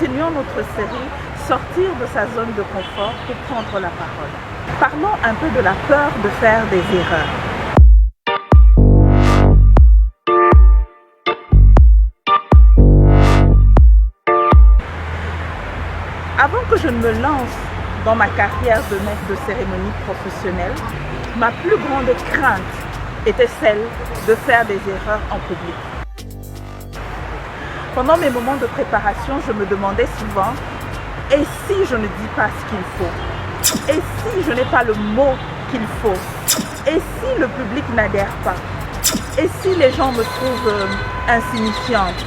continuons notre série Sortir de sa zone de confort pour prendre la parole. Parlons un peu de la peur de faire des erreurs. Avant que je ne me lance dans ma carrière de maître de cérémonie professionnelle, ma plus grande crainte était celle de faire des erreurs en public. Pendant mes moments de préparation, je me demandais souvent, et si je ne dis pas ce qu'il faut? Et si je n'ai pas le mot qu'il faut? Et si le public n'adhère pas? Et si les gens me trouvent insignifiante?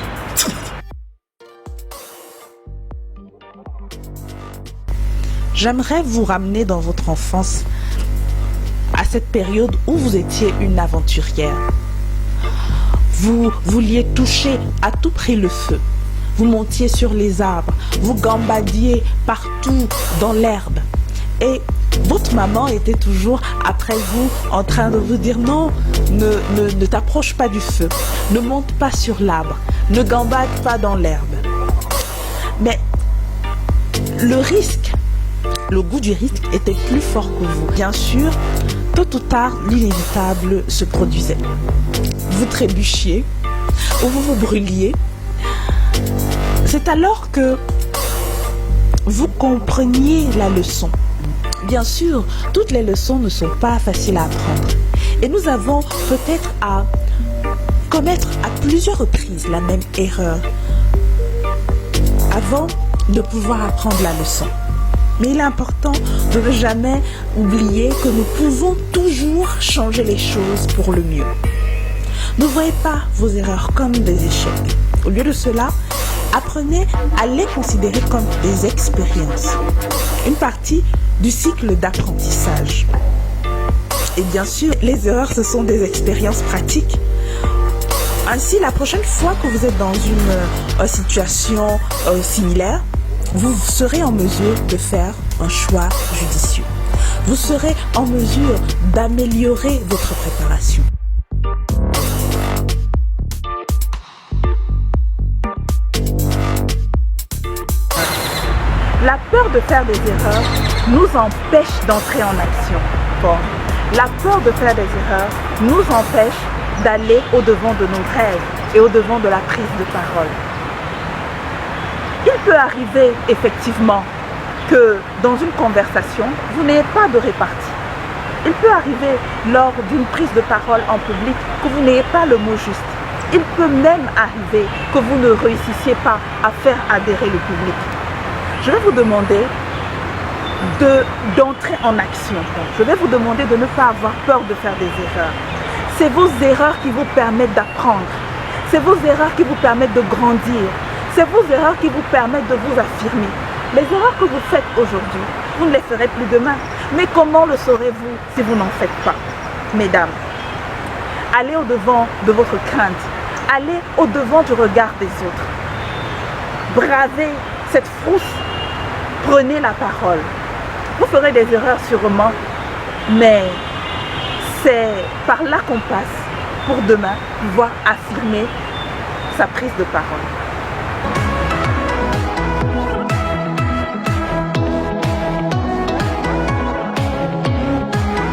J'aimerais vous ramener dans votre enfance, à cette période où vous étiez une aventurière. Vous vouliez toucher à tout prix le feu. Vous montiez sur les arbres, vous gambadiez partout dans l'herbe. Et votre maman était toujours après vous en train de vous dire non, ne t'approche pas du feu, ne monte pas sur l'arbre, ne gambade pas dans l'herbe. Mais le risque, le goût du risque était plus fort que vous. Bien sûr, tôt ou tard, l'inévitable se produisait. Vous trébuchiez ou vous vous brûliez. C'est alors que vous compreniez la leçon. Bien sûr, toutes les leçons ne sont pas faciles à apprendre. Et nous avons peut-être à commettre à plusieurs reprises la même erreur avant de pouvoir apprendre la leçon. Mais il est important de ne jamais oublier que nous pouvons toujours changer les choses pour le mieux. Ne voyez pas vos erreurs comme des échecs. Au lieu de cela, apprenez à les considérer comme des expériences, une partie du cycle d'apprentissage. Et bien sûr, les erreurs, ce sont des expériences pratiques. Ainsi, la prochaine fois que vous êtes dans une situation similaire, vous serez en mesure de faire un choix judicieux. Vous serez en mesure d'améliorer votre préparation. La peur de faire des erreurs nous empêche d'entrer en action. Bon, la peur de faire des erreurs nous empêche d'aller au-devant de nos rêves et au-devant de la prise de parole. Il peut arriver effectivement que dans une conversation, vous n'ayez pas de répartie. Il peut arriver lors d'une prise de parole en public que vous n'ayez pas le mot juste. Il peut même arriver que vous ne réussissiez pas à faire adhérer le public. Je vais vous demander d'entrer en action. Je vais vous demander de ne pas avoir peur de faire des erreurs. C'est vos erreurs qui vous permettent d'apprendre. C'est vos erreurs qui vous permettent de grandir. C'est vos erreurs qui vous permettent de vous affirmer. Les erreurs que vous faites aujourd'hui, vous ne les ferez plus demain. Mais comment le saurez-vous si vous n'en faites pas? Mesdames, allez au-devant de votre crainte. Allez au-devant du regard des autres. Bravez cette frousse. Prenez la parole. Vous ferez des erreurs sûrement, mais c'est par là qu'on passe pour demain pouvoir affirmer sa prise de parole.